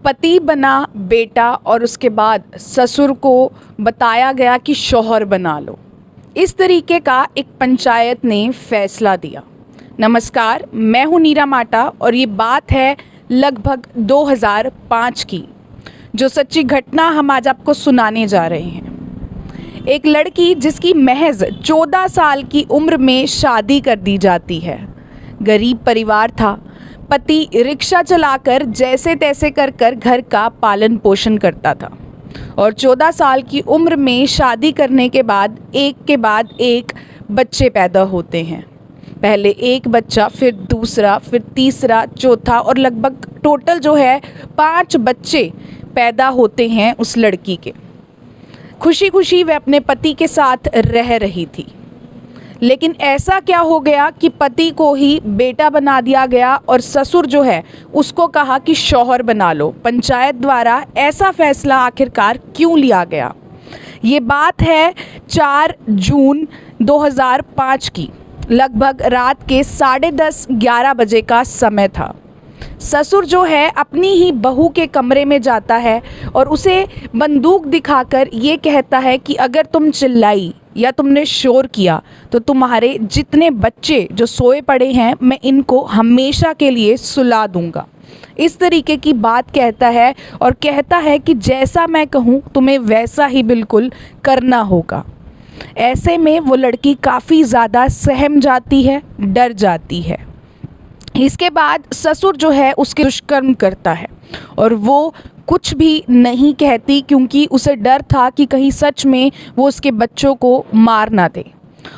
पति बना बेटा और उसके बाद ससुर को बताया गया कि शौहर बना लो। इस तरीके का एक पंचायत ने फैसला दिया। नमस्कार, मैं हूँ नीरा माटा और ये बात है लगभग 2005 की, जो सच्ची घटना हम आज आपको सुनाने जा रहे हैं। एक लड़की जिसकी महज 14 साल की उम्र में शादी कर दी जाती है। गरीब परिवार था। पति रिक्शा चलाकर जैसे तैसे कर घर का पालन पोषण करता था और 14 साल की उम्र में शादी करने के बाद एक बच्चे पैदा होते हैं। पहले एक बच्चा, फिर दूसरा, फिर तीसरा, चौथा और लगभग टोटल जो है 5 बच्चे पैदा होते हैं उस लड़की के। खुशी खुशी वह अपने पति के साथ रह रही थी, लेकिन ऐसा क्या हो गया कि पति को ही बेटा बना दिया गया और ससुर जो है उसको कहा कि शौहर बना लो। पंचायत द्वारा ऐसा फैसला आखिरकार क्यों लिया गया? ये बात है 4 जून 2005 की। लगभग रात के 10:30-11 बजे का समय था। ससुर जो है अपनी ही बहू के कमरे में जाता है और उसे बंदूक दिखाकर ये कहता है कि अगर तुम चिल्लाई या तुमने शोर किया तो तुम्हारे जितने बच्चे जो सोए पड़े हैं मैं इनको हमेशा के लिए सुला दूंगा। इस तरीके की बात कहता है और कहता है कि जैसा मैं कहूँ तुम्हें वैसा ही बिल्कुल करना होगा। ऐसे में वो लड़की काफ़ी ज़्यादा सहम जाती है, डर जाती है। इसके बाद ससुर जो है उसके दुष्कर्म करता है और वो कुछ भी नहीं कहती, क्योंकि उसे डर था कि कहीं सच में वो उसके बच्चों को मार ना दे।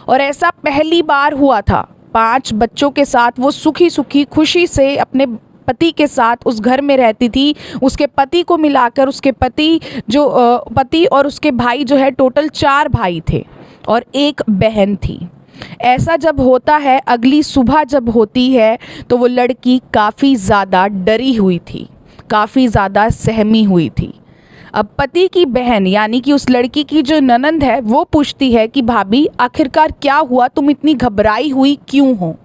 और ऐसा पहली बार हुआ था। 5 बच्चों के साथ वो सुखी सुखी खुशी से अपने पति के साथ उस घर में रहती थी। उसके पति को मिलाकर उसके पति और उसके भाई जो है टोटल 4 भाई थे और 1 बहन थी। ऐसा जब होता है, अगली सुबह जब होती है तो वो लड़की काफ़ी ज़्यादा डरी हुई थी, काफ़ी ज़्यादा सहमी हुई थी। अब पति की बहन यानी कि उस लड़की की जो ननंद है वो पूछती है कि भाभी आखिरकार क्या हुआ, तुम इतनी घबराई हुई क्यों हो?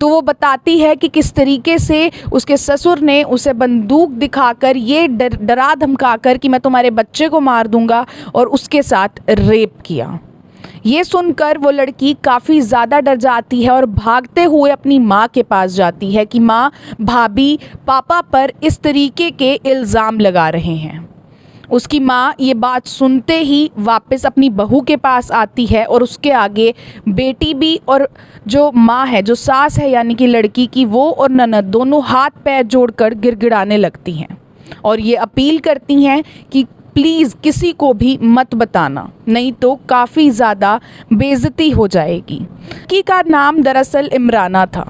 तो वो बताती है कि किस तरीके से उसके ससुर ने उसे बंदूक दिखाकर ये डरा धमकाकर कि मैं तुम्हारे बच्चे को मार दूंगा और उसके साथ रेप किया। ये सुनकर वो लड़की काफ़ी ज़्यादा डर जाती है और भागते हुए अपनी माँ के पास जाती है कि माँ, भाभी पापा पर इस तरीके के इल्ज़ाम लगा रहे हैं। उसकी माँ ये बात सुनते ही वापस अपनी बहू के पास आती है और उसके आगे बेटी भी और जो माँ है, जो सास है यानी कि लड़की की, वो और ननद दोनों हाथ पैर जोड़कर गिड़गिड़ाने लगती हैं और ये अपील करती हैं कि प्लीज़ किसी को भी मत बताना, नहीं तो काफ़ी ज़्यादा बेइज्जती हो जाएगी। लड़की का नाम दरअसल इमराना था।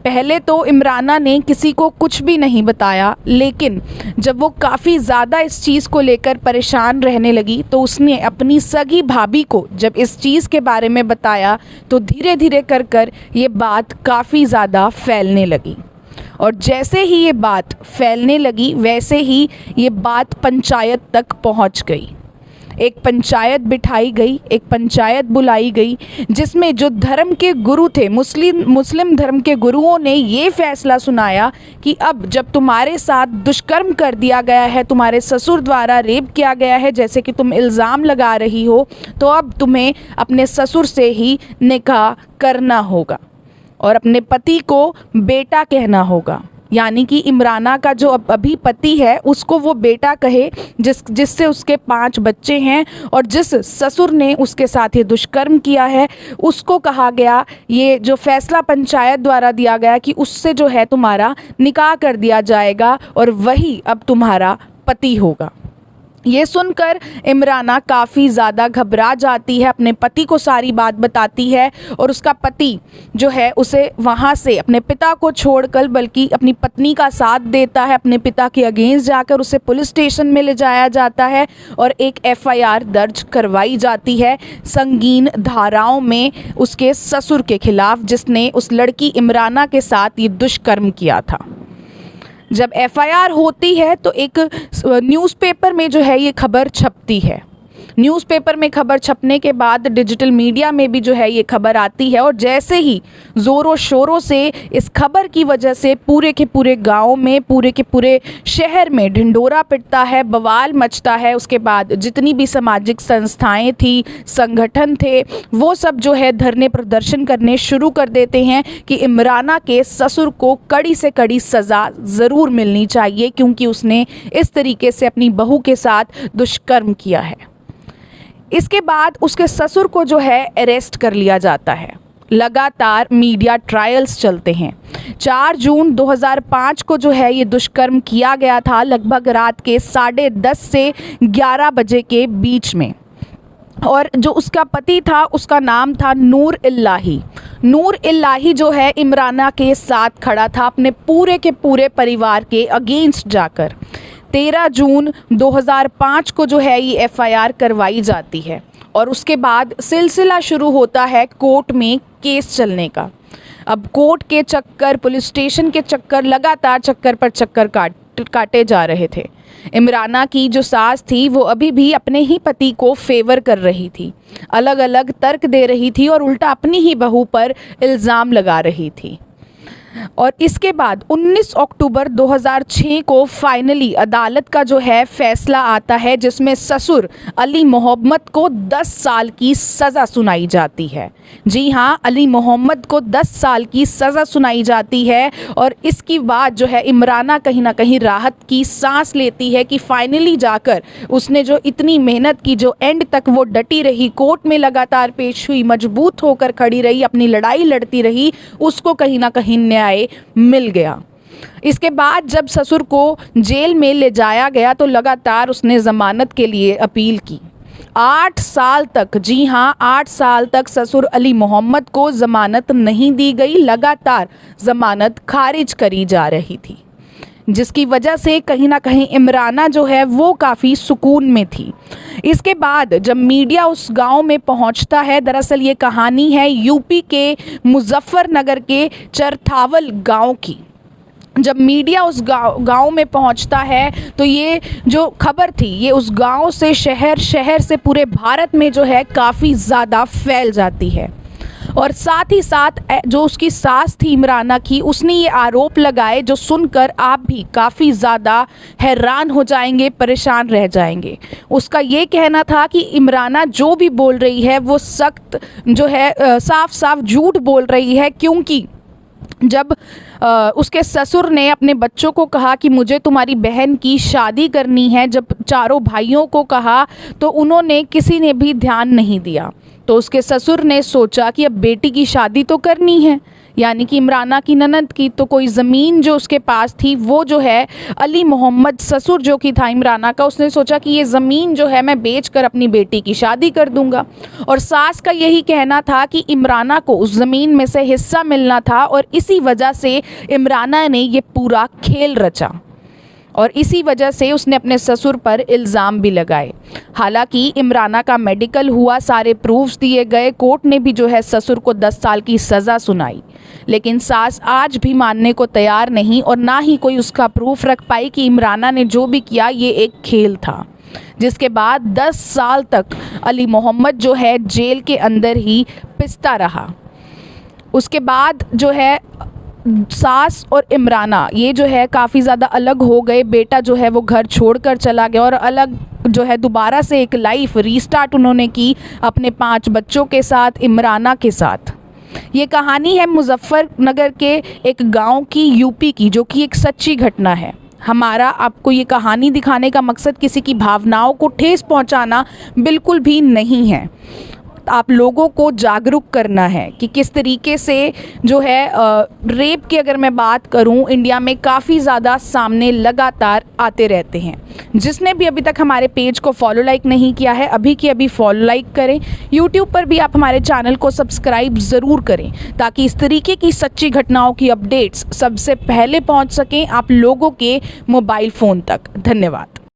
पहले तो इमराना ने किसी को कुछ भी नहीं बताया, लेकिन जब वो काफ़ी ज़्यादा इस चीज़ को लेकर परेशान रहने लगी तो उसने अपनी सगी भाभी को जब इस चीज़ के बारे में बताया तो धीरे धीरे कर ये बात काफ़ी ज़्यादा फैलने लगी। और जैसे ही ये बात फैलने लगी वैसे ही ये बात पंचायत तक पहुंच गई। एक पंचायत बिठाई गई, एक पंचायत बुलाई गई, जिसमें जो धर्म के गुरु थे, मुस्लिम धर्म के गुरुओं ने ये फैसला सुनाया कि अब जब तुम्हारे साथ दुष्कर्म कर दिया गया है, तुम्हारे ससुर द्वारा रेप किया गया है जैसे कि तुम इल्ज़ाम लगा रही हो, तो अब तुम्हें अपने ससुर से ही निकाह करना होगा और अपने पति को बेटा कहना होगा। यानी कि इमराना का जो अभी पति है उसको वो बेटा कहे, जिससे उसके 5 बच्चे हैं, और जिस ससुर ने उसके साथ ये दुष्कर्म किया है उसको कहा गया, ये जो फैसला पंचायत द्वारा दिया गया कि उससे जो है तुम्हारा निकाह कर दिया जाएगा और वही अब तुम्हारा पति होगा। ये सुनकर इमराना काफ़ी ज़्यादा घबरा जाती है, अपने पति को सारी बात बताती है और उसका पति जो है उसे वहाँ से अपने पिता को छोड़कर बल्कि अपनी पत्नी का साथ देता है। अपने पिता के अगेंस्ट जाकर उसे पुलिस स्टेशन में ले जाया जाता है और एक FIR दर्ज करवाई जाती है संगीन धाराओं में उसके ससुर के खिलाफ, जिसने उस लड़की इमराना के साथ ये दुष्कर्म किया था। जब FIR होती है तो एक न्यूज़पेपर में जो है ये खबर छपती है। न्यूज़पेपर में खबर छपने के बाद डिजिटल मीडिया में भी जो है ये खबर आती है और जैसे ही ज़ोरों शोरों से इस खबर की वजह से पूरे के पूरे गांव में, पूरे के पूरे शहर में ढिंढोरा पिटता है, बवाल मचता है। उसके बाद जितनी भी सामाजिक संस्थाएं थी, संगठन थे, वो सब जो है धरने प्रदर्शन करने शुरू कर देते हैं कि इमराना के ससुर को कड़ी से कड़ी सज़ा ज़रूर मिलनी चाहिए क्योंकि उसने इस तरीके से अपनी बहू के साथ दुष्कर्म किया है। इसके बाद उसके ससुर को जो है अरेस्ट कर लिया जाता है। लगातार मीडिया ट्रायल्स चलते हैं। 4 जून 2005 को जो है ये दुष्कर्म किया गया था, लगभग रात के 10:30 से 11 बजे के बीच में। और जो उसका पति था उसका नाम था नूर इल्लाही। नूर इल्लाही जो है इमराना के साथ खड़ा था अपने पूरे के पूरे परिवार के अगेंस्ट जाकर। 13 जून 2005 को जो है ये FIR करवाई जाती है और उसके बाद सिलसिला शुरू होता है कोर्ट में केस चलने का। अब कोर्ट के चक्कर, पुलिस स्टेशन के चक्कर, लगातार चक्कर पर चक्कर काटे जा रहे थे। इमराना की जो सास थी वो अभी भी अपने ही पति को फेवर कर रही थी, अलग अलग तर्क दे रही थी और उल्टा अपनी ही बहू पर इल्ज़ाम लगा रही थी। और इसके बाद 19 अक्टूबर 2006 को फाइनली अदालत का जो है फैसला आता है जिसमें ससुर अली मोहम्मद को 10 साल की सज़ा सुनाई जाती है। जी हाँ, अली मोहम्मद को 10 साल की सज़ा सुनाई जाती है और इसकी बाद जो है इमराना कहीं ना कहीं राहत की सांस लेती है कि फाइनली जाकर उसने जो इतनी मेहनत की, जो एंड तक वो डटी रही, कोर्ट में लगातार पेश हुई, मजबूत होकर खड़ी रही, अपनी लड़ाई लड़ती रही, उसको कहीं ना कहीं न्याय मिल गया। इसके बाद जब ससुर को जेल में ले जाया गया तो लगातार उसने जमानत के लिए अपील की। 8 साल तक, जी हाँ 8 साल तक ससुर अली मोहम्मद को जमानत नहीं दी गई, लगातार जमानत खारिज करी जा रही थी, जिसकी वजह से कहीं ना कहीं इमराना जो है वो काफ़ी सुकून में थी। इसके बाद जब मीडिया उस गांव में पहुंचता है, दरअसल ये कहानी है यूपी के मुजफ्फरनगर के चरथावल गांव की। जब मीडिया उस गांव में पहुंचता है तो ये जो खबर थी ये उस गांव से शहर से पूरे भारत में जो है काफ़ी ज़्यादा फैल जाती है। और साथ ही साथ जो उसकी सास थी इमराना की, उसने ये आरोप लगाए जो सुनकर आप भी काफ़ी ज़्यादा हैरान हो जाएंगे, परेशान रह जाएंगे। उसका ये कहना था कि इमराना जो भी बोल रही है वो सख्त जो है साफ साफ झूठ बोल रही है, क्योंकि जब उसके ससुर ने अपने बच्चों को कहा कि मुझे तुम्हारी बहन की शादी करनी है, जब चारों भाइयों को कहा तो उन्होंने किसी ने भी ध्यान नहीं दिया। तो उसके ससुर ने सोचा कि अब बेटी की शादी तो करनी है, यानी कि इमराना की ननद की, तो कोई ज़मीन जो उसके पास थी वो जो है अली मोहम्मद ससुर जो कि था इमराना का, उसने सोचा कि ये ज़मीन जो है मैं बेचकर अपनी बेटी की शादी कर दूंगा। और सास का यही कहना था कि इमराना को उस ज़मीन में से हिस्सा मिलना था और इसी वजह से इमराना ने ये पूरा खेल रचा और इसी वजह से उसने अपने ससुर पर इल्ज़ाम भी लगाए। हालांकि इमराना का मेडिकल हुआ, सारे प्रूफ्स दिए गए, कोर्ट ने भी जो है ससुर को 10 साल की सज़ा सुनाई, लेकिन सास आज भी मानने को तैयार नहीं और ना ही कोई उसका प्रूफ रख पाई कि इमराना ने जो भी किया ये एक खेल था। जिसके बाद 10 साल तक अली मोहम्मद जो है जेल के अंदर ही पिसता रहा। उसके बाद जो है सास और इमराना ये जो है काफ़ी ज़्यादा अलग हो गए। बेटा जो है वो घर छोड़कर चला गया और अलग जो है दोबारा से एक लाइफ रीस्टार्ट उन्होंने की अपने 5 बच्चों के साथ, इमराना के साथ। ये कहानी है मुजफ्फरनगर के एक गांव की, यूपी की, जो कि एक सच्ची घटना है। हमारा आपको ये कहानी दिखाने का मकसद किसी की भावनाओं को ठेस पहुंचाना बिल्कुल भी नहीं है। आप लोगों को जागरूक करना है कि किस तरीके से जो है रेप की अगर मैं बात करूं, इंडिया में काफ़ी ज़्यादा सामने लगातार आते रहते हैं। जिसने भी अभी तक हमारे पेज को फॉलो लाइक नहीं किया है, अभी की अभी फॉलो लाइक करें। यूट्यूब पर भी आप हमारे चैनल को सब्सक्राइब ज़रूर करें ताकि इस तरीके की सच्ची घटनाओं की अपडेट्स सबसे पहले पहुंच सकें आप लोगों के मोबाइल फ़ोन तक। धन्यवाद।